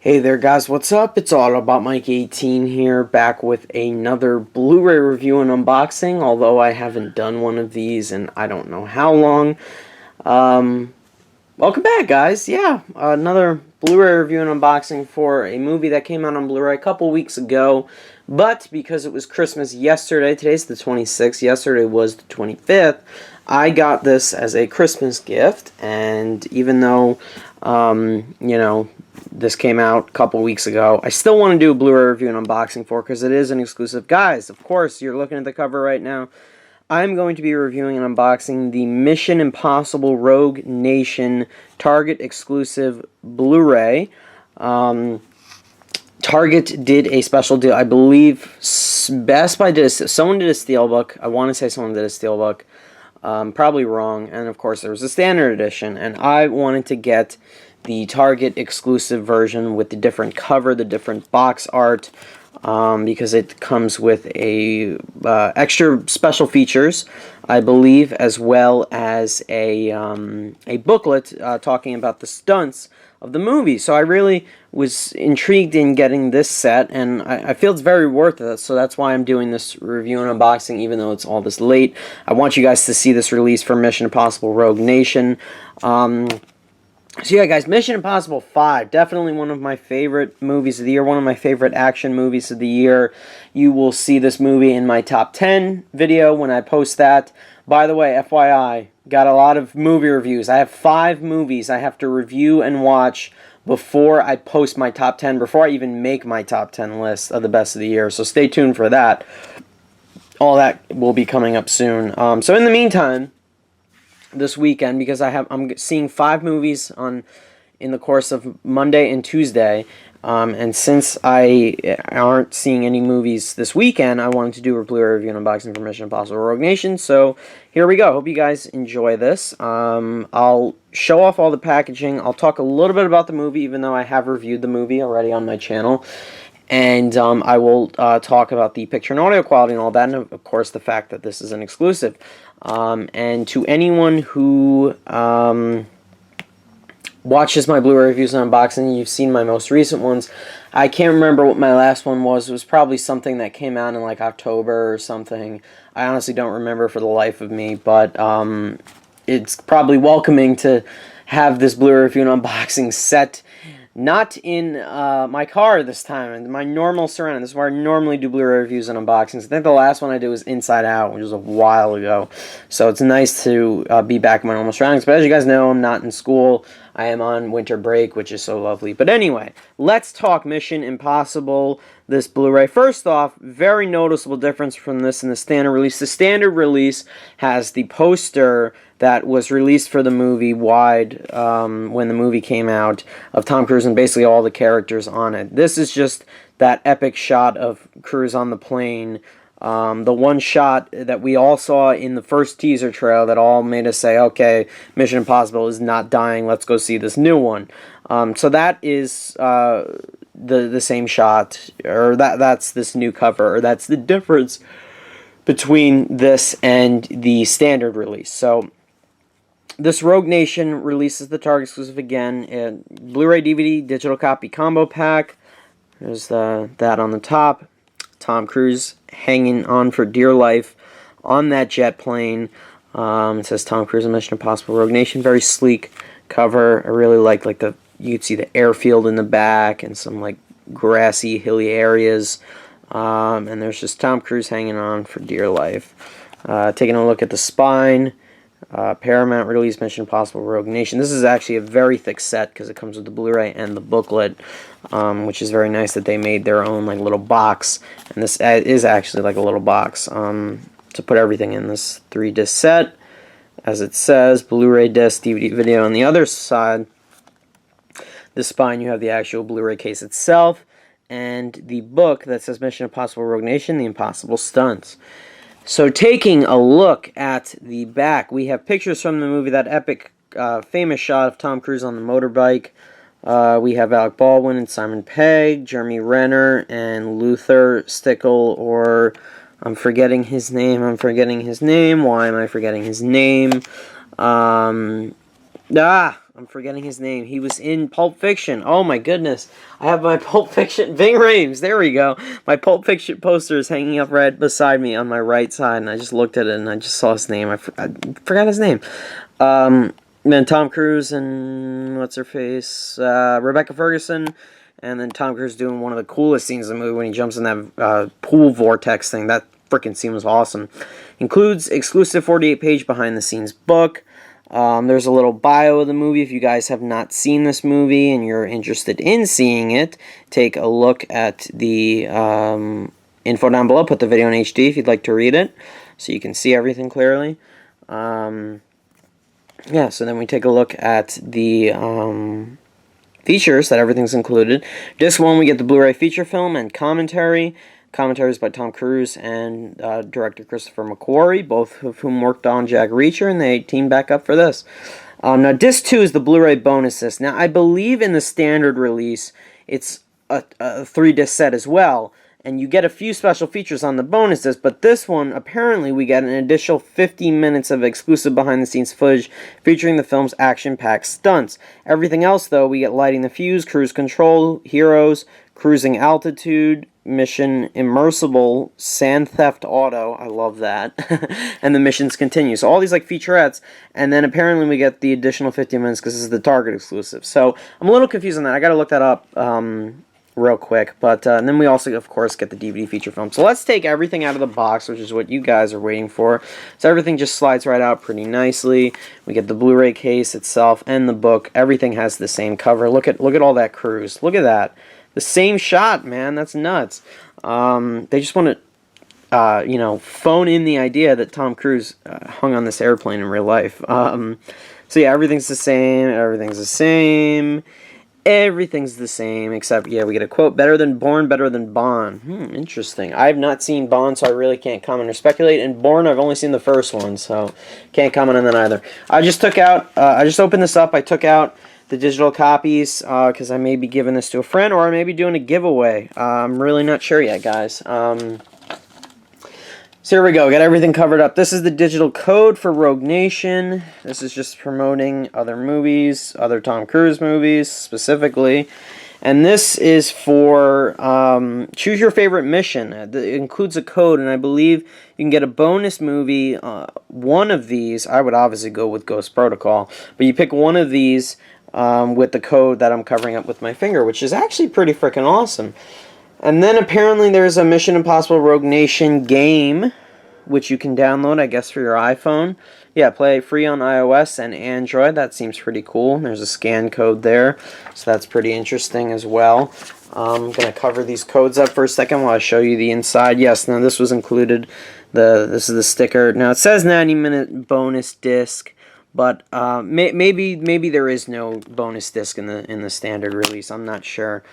Hey there guys, what's up? It's all about Mike 18 here, back with another Blu-ray review and unboxing, although I haven't done one of these in I don't know how long. Welcome back guys, another Blu-ray review and unboxing for a movie that came out on Blu-ray a couple weeks ago, but because it was Christmas yesterday, today's the 26th, yesterday was the 25th, I got this as a Christmas gift, and even though, this came out a couple weeks ago, I still want to do a Blu-ray review and unboxing for because it is an exclusive. Guys, of course, you're looking at the cover right now. I'm going to be reviewing and unboxing the Mission Impossible Rogue Nation Target exclusive Blu-ray. Target did a special deal. I believe Best Buy did someone did a steelbook. I want to say someone did a steelbook. Probably wrong. And of course, there was a standard edition, and I wanted to get the Target exclusive version with the different cover, the different box art, because it comes with a extra special features, I believe, as well as a booklet talking about the stunts of the movie. So I really was intrigued in getting this set, and I feel it's very worth it, so that's why I'm doing this review and unboxing, even though it's all this late. I want you guys to see this release for Mission Impossible Rogue Nation. So yeah, guys, Mission Impossible 5, definitely one of my favorite movies of the year, one of my favorite action movies of the year. You will see this movie in my top 10 video when I post that. By the way, FYI, got a lot of movie reviews. I have 5 movies I have to review and watch before I post my top 10, before I even make my top 10 list of the best of the year. So stay tuned for that. All that will be coming up soon. So in the meantime, this weekend, because I'm seeing 5 movies in the course of Monday and Tuesday, and since I aren't seeing any movies this weekend, I wanted to do a Blu-ray review and unboxing for Mission Impossible Rogue Nation. So here we go. Hope you guys enjoy this. I'll show off all the packaging. I'll talk a little bit about the movie, even though I have reviewed the movie already on my channel. And I will talk about the picture and audio quality and all that, and of course the fact that this is an exclusive. And to anyone who watches my Blu-ray reviews and unboxing, you've seen my most recent ones. I can't remember what my last one was. It was probably something that came out in like October or something. I honestly don't remember for the life of me, but it's probably welcoming to have this Blu-ray review and unboxing set not in my car this time, in my normal surrounding. This is where I normally do Blu-ray reviews and unboxings. I think the last one I did was Inside Out, which was a while ago. So it's nice to be back in my normal surroundings. But as you guys know, I'm not in school. I am on winter break, which is so lovely. But anyway, let's talk Mission Impossible, this Blu-ray. First off, very noticeable difference from this and the standard release. The standard release has the poster that was released for the movie wide when the movie came out of Tom Cruise and basically all the characters on it. This is just that epic shot of Cruise on the plane. The one shot that we all saw in the first teaser trailer that all made us say, okay, Mission Impossible is not dying, let's go see this new one. So that is the same shot, or that's this new cover, or that's the difference between this and the standard release. So this Rogue Nation releases the Target exclusive again, Blu-ray DVD digital copy combo pack. There's that on the top. Tom Cruise hanging on for dear life on that jet plane. It says Tom Cruise and Mission Impossible Rogue Nation. Very sleek cover. I really like you could see the airfield in the back and some like grassy, hilly areas. And there's just Tom Cruise hanging on for dear life. Taking a look at the spine. Paramount release Mission Impossible Rogue Nation. This is actually a very thick set because it comes with the Blu-ray and the booklet, which is very nice that they made their own like little box. And this is actually like a little box to put everything in this 3-disc set. As it says, Blu-ray disc, DVD, video. On the other side, the spine, you have the actual Blu-ray case itself and the book that says Mission Impossible Rogue Nation, The Impossible Stunts. So taking a look at the back, we have pictures from the movie, that epic, famous shot of Tom Cruise on the motorbike. We have Alec Baldwin and Simon Pegg, Jeremy Renner, and Luther Stickle, or I'm forgetting his name. Why am I forgetting his name? I'm I'm forgetting his name. He was in Pulp Fiction. Oh my goodness. I have my Pulp Fiction, Ving Rhames, there we go. My Pulp Fiction poster is hanging up right beside me on my right side, and I just looked at it and I just saw his name. I forgot his name. Then Tom Cruise and, what's her face? Rebecca Ferguson. And then Tom Cruise doing one of the coolest scenes in the movie when he jumps in that pool vortex thing. That freaking scene was awesome. Includes exclusive 48-page behind-the-scenes book. There's a little bio of the movie. If you guys have not seen this movie and you're interested in seeing it, take a look at the info down below. Put the video in HD if you'd like to read it, so you can see everything clearly. Yeah, so then we take a look at the features, that everything's included. Disc 1, we get the Blu-ray feature film and commentary. Commentaries by Tom Cruise and director Christopher McQuarrie, both of whom worked on Jack Reacher, and they teamed back up for this. Now, Disc 2 is the Blu-ray bonus disc. Now, I believe in the standard release, it's a 3-disc set as well, and you get a few special features on the bonus disc, but this one, apparently, we get an additional 50 minutes of exclusive behind-the-scenes footage featuring the film's action-packed stunts. Everything else, though, we get Lighting the Fuse, Cruise Control, Heroes, Cruising Altitude, Mission Immersible, Sand Theft Auto, I love that, and the missions continue. So all these like featurettes, and then apparently we get the additional 50 minutes because this is the Target exclusive. So I'm a little confused on that. I got to look that up real quick, but and then we also, of course, get the DVD feature film. So let's take everything out of the box, which is what you guys are waiting for. So everything just slides right out pretty nicely. We get the Blu-ray case itself and the book. Everything has the same cover. Look at all that cruise. Look at that. The same shot, man. That's nuts. They just want to, you know, phone in the idea that Tom Cruise hung on this airplane in real life. So yeah, everything's the same. Everything's the same. Everything's the same, except, yeah, we get a quote, better than Bourne, better than Bond. Interesting. I've not seen Bond, so I really can't comment or speculate. And Bourne, I've only seen the first one, so can't comment on that either. I just took out, I just opened this up. I took out the digital copies because I may be giving this to a friend, or I may be doing a giveaway. I'm really not sure yet, guys. So here we go, got everything covered up. This is the digital code for Rogue Nation. This is just promoting other movies, other Tom Cruise movies specifically. And this is for choose your favorite mission. It includes a code, and I believe you can get a bonus movie. One of these, I would obviously go with Ghost Protocol, but you pick one of these with the code that I'm covering up with my finger, which is actually pretty freaking awesome. And then apparently there's a Mission Impossible Rogue Nation game, which you can download, I guess, for your iPhone. Yeah, play free on iOS and Android. That seems pretty cool. There's a scan code there, so that's pretty interesting as well. I'm going to cover these codes up for a second while I show you the inside. Yes, now this was included. This is the sticker. Now it says 90-minute bonus disc, but maybe there is no bonus disc in the standard release. I'm not sure.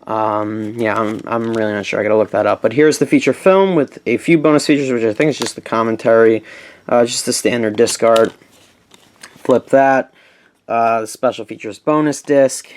Yeah, I'm really not sure. I gotta look that up. But here's the feature film with a few bonus features, which I think is just the commentary, just the standard disc art. Flip that. The special features bonus disc,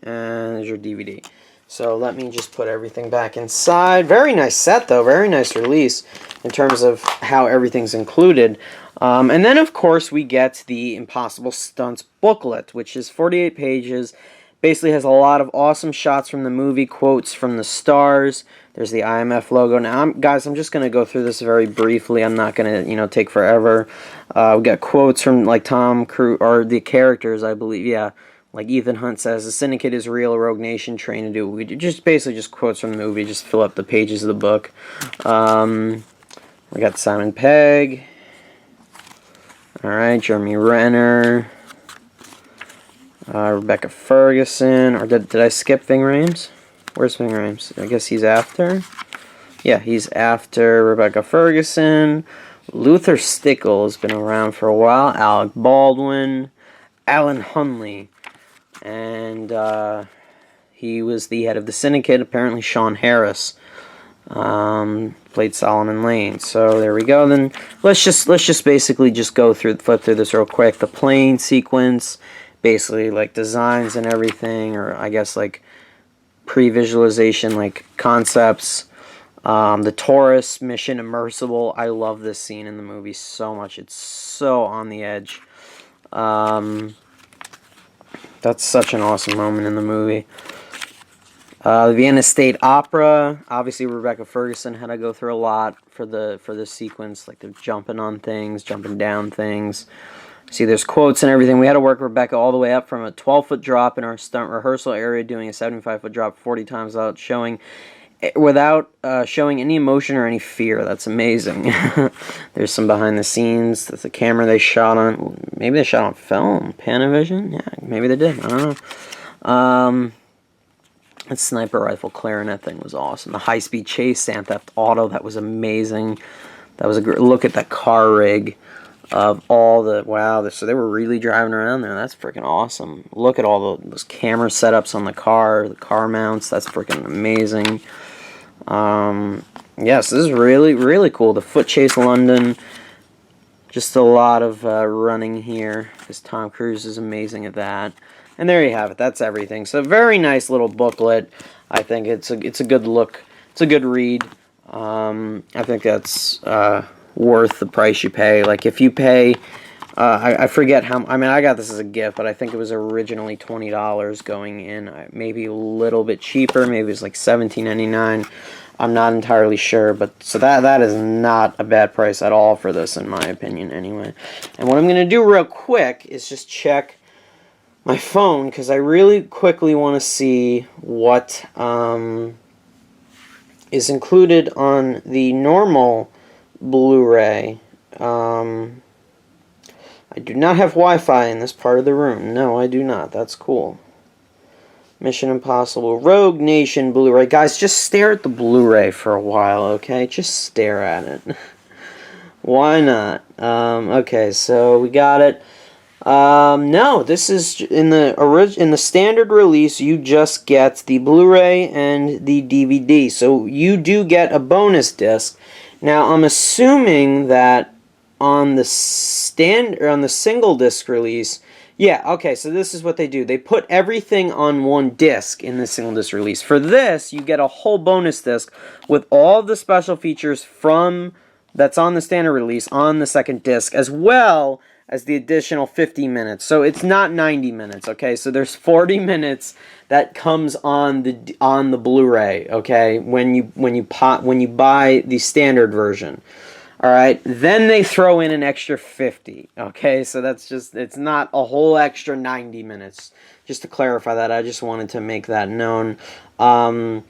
and there's your DVD. So let me just put everything back inside. Very nice set, though. Very nice release in terms of how everything's included. And then, of course, we get the Impossible Stunts booklet, which is 48 pages. Basically has a lot of awesome shots from the movie, quotes from the stars. There's the IMF logo. Now, guys, I'm just going to go through this very briefly. I'm not going to, take forever. We got quotes from, like, Tom Cruise, or the characters, I believe. Yeah, like Ethan Hunt says, the Syndicate is real, Rogue Nation trained to do what we do. Just basically just quotes from the movie. Just fill up the pages of the book. We got Simon Pegg. All right, Jeremy Renner. Rebecca Ferguson, or did I skip Ving Rhames? Where's Ving Rhames? I guess he's after. Yeah, he's after Rebecca Ferguson. Luther Stickle has been around for a while. Alec Baldwin, Alan Hunley, and he was the head of the Syndicate. Apparently, Sean Harris played Solomon Lane. So there we go. Then let's just basically just flip through this real quick. The plane sequence. Basically, like, designs and everything, or I guess, like, pre-visualization, like, concepts. The Taurus, Mission Immersible. I love this scene in the movie so much. It's so on the edge. That's such an awesome moment in the movie. The Vienna State Opera. Obviously, Rebecca Ferguson had to go through a lot for the sequence. Like, they're jumping on things, jumping down things. See, there's quotes and everything. We had to work Rebecca all the way up from a 12-foot drop in our stunt rehearsal area, doing a 75-foot drop 40 times without showing any emotion or any fear. That's amazing. There's some behind the scenes. That's the camera they shot on. Maybe they shot on film, Panavision. Yeah, maybe they did. I don't know. That sniper rifle clarinet thing was awesome. The high-speed chase, Sand Theft Auto, that was amazing. That was a great look at the car rig of all the, wow, so they were really driving around there. That's freaking awesome. Look at all those camera setups on the car mounts. That's freaking amazing. Yes, this is really, really cool. The foot chase London. Just a lot of running here, because Tom Cruise is amazing at that. And there you have it. That's everything. So very nice little booklet. I think it's a good look. It's a good read. I think that's worth the price you pay. Like, if you pay, I forget how. I mean, I got this as a gift, but I think it was originally $20 going in. Maybe a little bit cheaper. Maybe it was like $17.99. I'm not entirely sure, but so that is not a bad price at all for this, in my opinion, anyway. And what I'm gonna do real quick is just check my phone, because I really quickly want to see what is included on the normal Blu-ray. I do not have Wi-Fi in this part of the room. No, I do not. That's cool. Mission Impossible Rogue Nation Blu-ray. Guys, just stare at the Blu-ray for a while, okay? Just stare at it. Why not? Okay, so we got it. No, this is in the standard release. You just get the Blu-ray and the DVD, so you do get a bonus disc. Now, I'm assuming that on the single disc release, yeah, okay, so this is what they do. They put everything on one disc in the single disc release. For this, you get a whole bonus disc with all the special features that's on the standard release on the second disc, as well as the additional 50 minutes. So it's not 90 minutes, okay? So there's 40 minutes that comes on the Blu-ray, okay? When you buy the standard version. All right? Then they throw in an extra 50, okay? So that's just, it's not a whole extra 90 minutes. Just to clarify that, I just wanted to make that known. Yeah,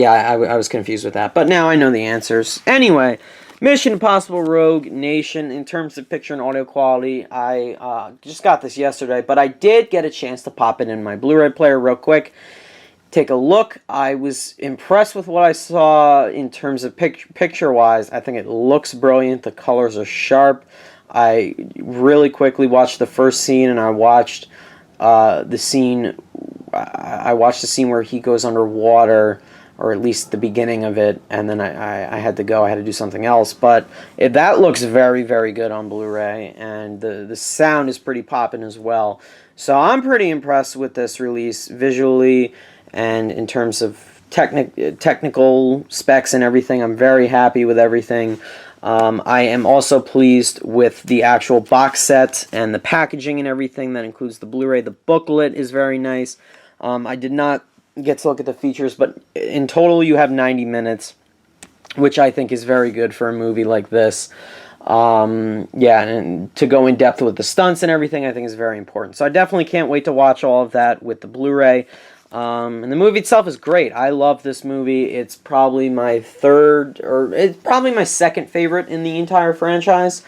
I was confused with that, but now I know the answers. Anyway, Mission Impossible Rogue Nation, in terms of picture and audio quality, I just got this yesterday, but I did get a chance to pop it in my Blu-ray player real quick. Take a look. I was impressed with what I saw in terms of picture-wise. I think it looks brilliant. The colors are sharp. I really quickly watched the first scene, and I watched the scene. I watched the scene where he goes underwater, or at least the beginning of it, and then I had to go. I had to do something else, but that looks very, very good on Blu-ray, and the sound is pretty poppin' as well. So I'm pretty impressed with this release visually, and in terms of technical specs and everything. I'm very happy with everything. I am also pleased with the actual box set and the packaging and everything. That includes the Blu-ray. The booklet is very nice. I did not get to look at the features, but in total you have 90 minutes, which I think is very good for a movie like this. Yeah, and to go in depth with the stunts and everything, I think is very important. So I definitely can't wait to watch all of that with the Blu-ray. And the movie itself is great. I love this movie. It's probably my second favorite in the entire franchise.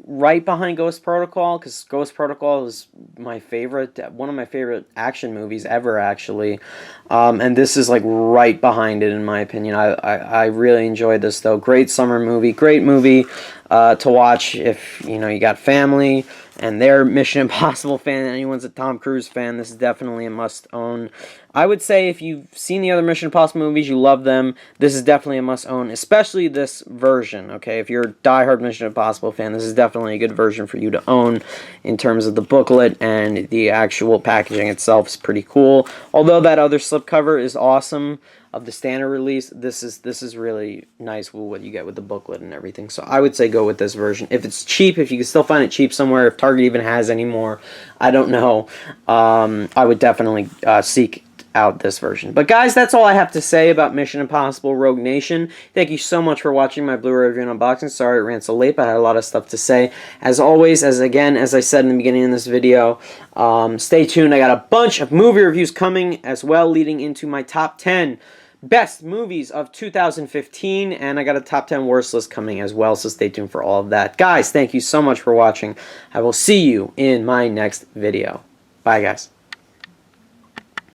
Right behind Ghost Protocol, because Ghost Protocol is my favorite, one of my favorite action movies ever, actually. And this is like right behind it, in my opinion. I really enjoyed this, though. Great summer movie, great movie to watch if you got family and they're Mission Impossible fan, and anyone's a Tom Cruise fan. This is definitely a must-own. I would say if you've seen the other Mission Impossible movies, you love them, this is definitely a must-own, especially this version, okay? If you're a diehard Mission Impossible fan, this is definitely a good version for you to own in terms of the booklet, and the actual packaging itself is pretty cool. Although that other slipcover is awesome of the standard release, this is really nice with what you get with the booklet and everything. So I would say go go with this version. If it's cheap, if you can still find it cheap somewhere, if Target even has any more, I don't know. I would definitely seek out this version. But guys, that's all I have to say about Mission Impossible Rogue Nation. Thank you so much for watching my Blu-ray review and unboxing. Sorry it ran so late, but I had a lot of stuff to say. As always, as I said in the beginning of this video, stay tuned. I got a bunch of movie reviews coming as well, leading into my top 10 best movies of 2015, and I got a top 10 worst list coming as well, so stay tuned for all of that. Guys, thank you so much for watching. I will see you in my next video. Bye, guys.